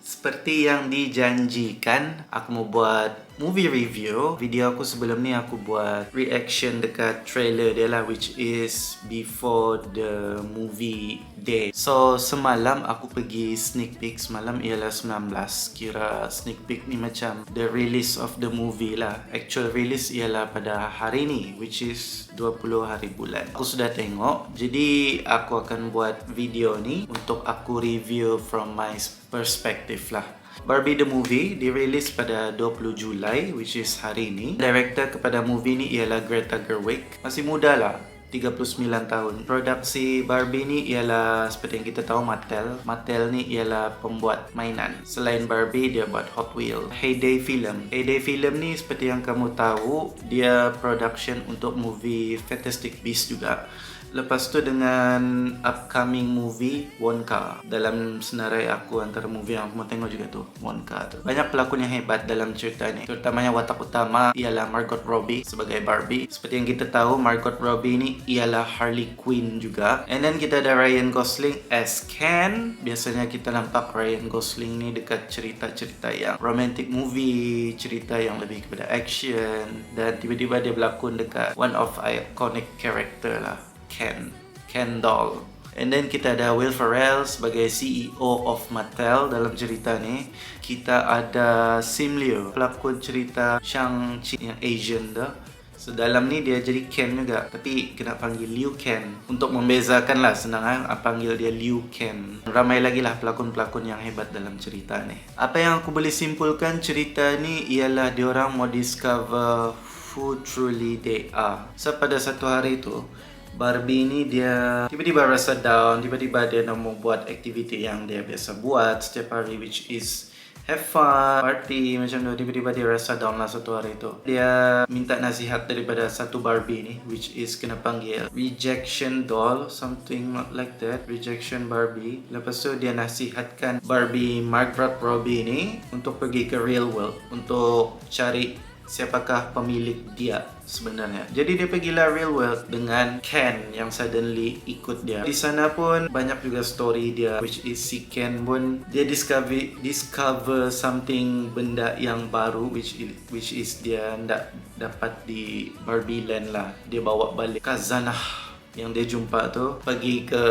Seperti yang dijanjikan, aku mau buat movie review. Video aku sebelum ni aku buat reaction dekat trailer dia lah, which is before the movie day. So semalam aku pergi sneak peek. Semalam ialah 19. Kira sneak peek ni macam the release of the movie lah. Actual release ialah pada hari ni, which is 20 hari bulan. Aku sudah tengok, jadi aku akan buat video ni untuk aku review from my perspective lah. Barbie the movie dirilis pada 20 Julai, which is hari ini. Director kepada movie ni ialah Greta Gerwig. Masih muda lah, 39 tahun. Produksi Barbie ni ialah seperti yang kita tahu Mattel. Mattel ni ialah pembuat mainan. Selain Barbie, dia buat Hot Wheels. Heyday Film. Heyday Film ni seperti yang kamu tahu, dia production untuk movie Fantastic Beasts juga. Lepas tu dengan upcoming movie Wonka. Dalam senarai aku antara movie yang aku mau tengok juga tu Wonka tu. Banyak pelakon yang hebat dalam cerita ni. Terutamanya watak utama ialah Margot Robbie sebagai Barbie. Seperti yang kita tahu, Margot Robbie ni ialah Harley Quinn juga. And then kita ada Ryan Gosling as Ken. Biasanya kita nampak Ryan Gosling ni dekat cerita-cerita yang romantic movie, cerita yang lebih kepada action, dan tiba-tiba dia berlakon dekat one of iconic character lah, Ken doll. And then kita ada Will Ferrell sebagai CEO of Mattel dalam cerita ni. Kita ada Sim Liu, pelakon cerita Shang-Chi yang Asian dah. So dalam ni dia jadi Ken juga, tapi kena panggil Liu Ken. Untuk membezakan lah, senang panggil dia Liu Ken. Ramai lagi lah pelakon-pelakon yang hebat dalam cerita ni. Apa yang aku boleh simpulkan cerita ni ialah diorang mau discover who truly they are. So pada satu hari tu, Barbie ni dia tiba-tiba rasa down, tiba-tiba dia nak mau buat aktiviti yang dia biasa buat setiap hari, which is have fun, party macam tu. Tiba-tiba dia rasa down lah satu hari tu. Dia minta nasihat daripada satu Barbie ni, which is kena panggil Rejection Doll, something like that, Rejection Barbie. Lepas tu dia nasihatkan Barbie Margot Robbie ni untuk pergi ke real world untuk cari siapakah pemilik dia sebenarnya. Jadi dia pergilah real world dengan Ken yang suddenly ikut dia. Di sana pun banyak juga story dia, which is si Ken pun dia discover something, benda yang baru, which is dia ndak dapat di Barbie Land lah. Dia bawa balik Kazanah yang dia jumpa tu, pergi ke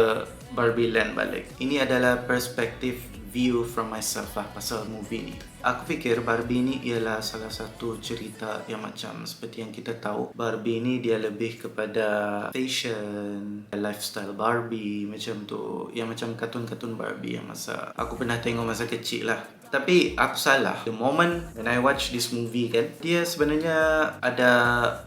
Barbie Land balik. Ini adalah perspektif view from myself lah pasal movie ni. Aku fikir Barbie ni ialah salah satu cerita yang macam seperti yang kita tahu, Barbie ni dia lebih kepada fashion, lifestyle Barbie macam tu. Yang macam kartun-kartun Barbie yang masa aku pernah tengok masa kecil lah. Tapi aku salah. The moment when I watch this movie kan, dia sebenarnya ada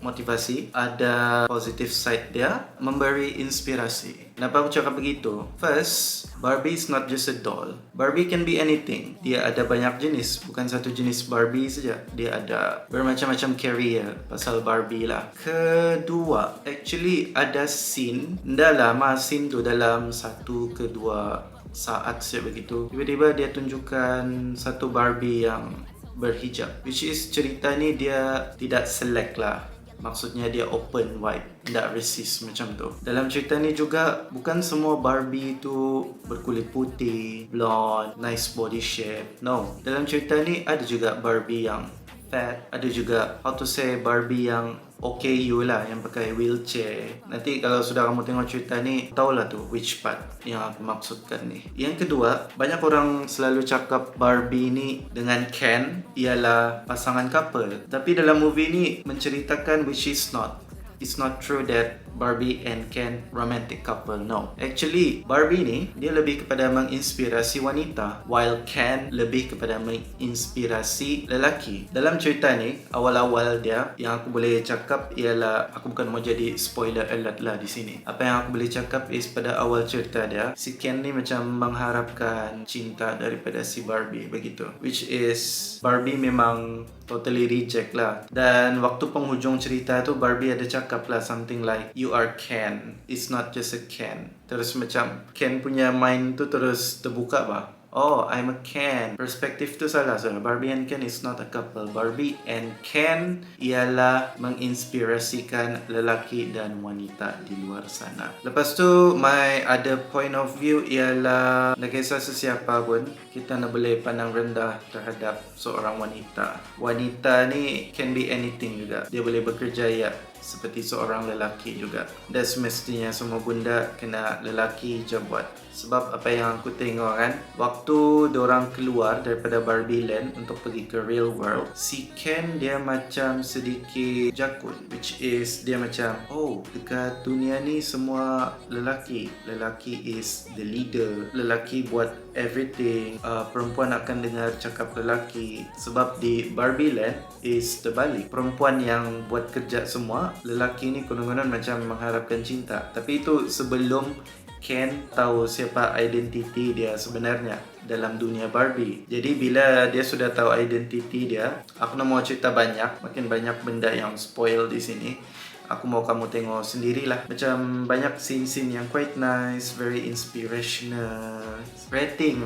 motivasi, ada positive side dia, memberi inspirasi. Kenapa aku cakap begitu? First, Barbie is not just a doll. Barbie can be anything. Dia ada banyak jenis, bukan satu jenis Barbie saja. Dia ada bermacam-macam career pasal Barbie lah. Kedua, actually ada scene, dah lama scene tu dalam 1 ke 2 saat saya begitu. Tiba-tiba dia tunjukkan satu Barbie yang berhijab, which is cerita ni dia tidak select lah. Maksudnya dia open wide, tidak resist macam tu. Dalam cerita ni juga bukan semua Barbie tu berkulit putih, blonde, nice body shape. No, dalam cerita ni ada juga Barbie yang fat, ada juga how to say Barbie yang OKU lah, yang pakai wheelchair. Nanti kalau sudah kamu tengok cerita ni, tahulah tu which part yang aku maksudkan ni. Yang kedua, banyak orang selalu cakap Barbie ni dengan Ken ialah pasangan couple. Tapi dalam movie ni menceritakan which is not. It's not true that Barbie and Ken romantic couple. No. Actually, Barbie ni dia lebih kepada menginspirasi wanita, while Ken lebih kepada menginspirasi lelaki. Dalam cerita ni, awal-awal dia yang aku boleh cakap ialah, aku bukan mau jadi spoiler alert lah di sini. Apa yang aku boleh cakap is pada awal cerita dia, si Ken ni macam mengharapkan cinta daripada si Barbie begitu. Which is Barbie memang totally reject lah. Dan waktu penghujung cerita tu, Barbie ada cakap lah something like, you are Ken, it's not just a Ken. Terus macam Ken punya mind tu terus terbuka bah. oh, I'm a Ken. Perspektif tu salah. So, Barbie and Ken is not a couple. Barbie and Ken ialah menginspirasikan lelaki dan wanita di luar sana. Lepas tu, my other point of view ialah nak kisah sesiapa pun, kita nak boleh pandang rendah terhadap seorang wanita. Wanita ni can be anything juga. Dia boleh bekerja ya seperti seorang lelaki juga. Dan semestinya semua benda kena lelaki je buat. Sebab apa yang aku tengok kan, waktu diorang keluar daripada Barbie Land untuk pergi ke real world, si Ken dia macam sedikit jakun, which is dia macam, oh, dekat dunia ni semua lelaki. Lelaki is the leader. Lelaki buat everything. Perempuan akan dengar cakap lelaki. Sebab di Barbie Land is terbalik. Perempuan yang buat kerja semua, lelaki ni konon-konon macam mengharapkan cinta. Tapi itu sebelum Ken tahu siapa identiti dia sebenarnya dalam dunia Barbie. Jadi bila dia sudah tahu identiti dia, aku nak mau cerita banyak, makin banyak benda yang spoil di sini. Aku mau kamu tengok sendirilah. Macam banyak scene-scene yang quite nice, very inspirational. Rating.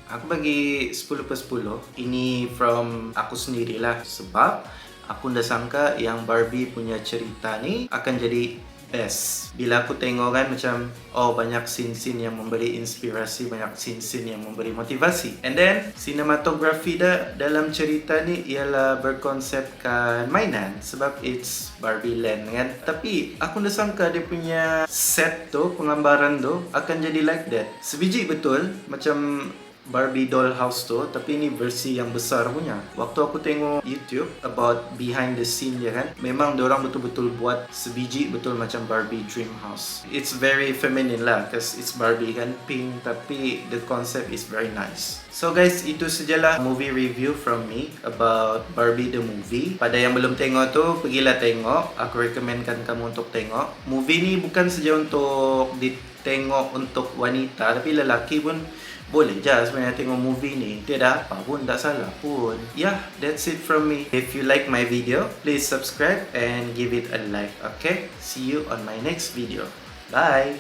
Aku bagi 10 per 10. Ini from aku sendirilah. Sebab aku dah sangka yang Barbie punya cerita ni akan jadi best. Bila aku tengok kan macam, oh, banyak scene-scene yang memberi inspirasi, banyak scene-scene yang memberi motivasi. And then cinematography dah dalam cerita ni ialah berkonsepkan mainan sebab it's Barbie Land kan. Tapi aku dah sangka dia punya set tu, penggambaran tu akan jadi like that. Sebiji betul macam Barbie Dollhouse tu, tapi ini versi yang besar punya. Waktu aku tengok YouTube about behind the scene dia kan, memang diorang betul-betul buat sebiji betul macam Barbie Dream House. It's very feminine lah, cause it's Barbie kan, pink, tapi the concept is very nice. So guys, itu sajalah movie review from me about Barbie the movie. Pada yang belum tengok tu, pergilah tengok. Aku recommendkan kamu untuk tengok. Movie ni bukan saja untuk ditengok untuk wanita, tapi lelaki pun boleh je sebenarnya tengok movie ni. Tiada apa pun, tak salah pun. Yeah, that's it from me. If you like my video, please subscribe and give it a like, okay? See you on my next video. Bye!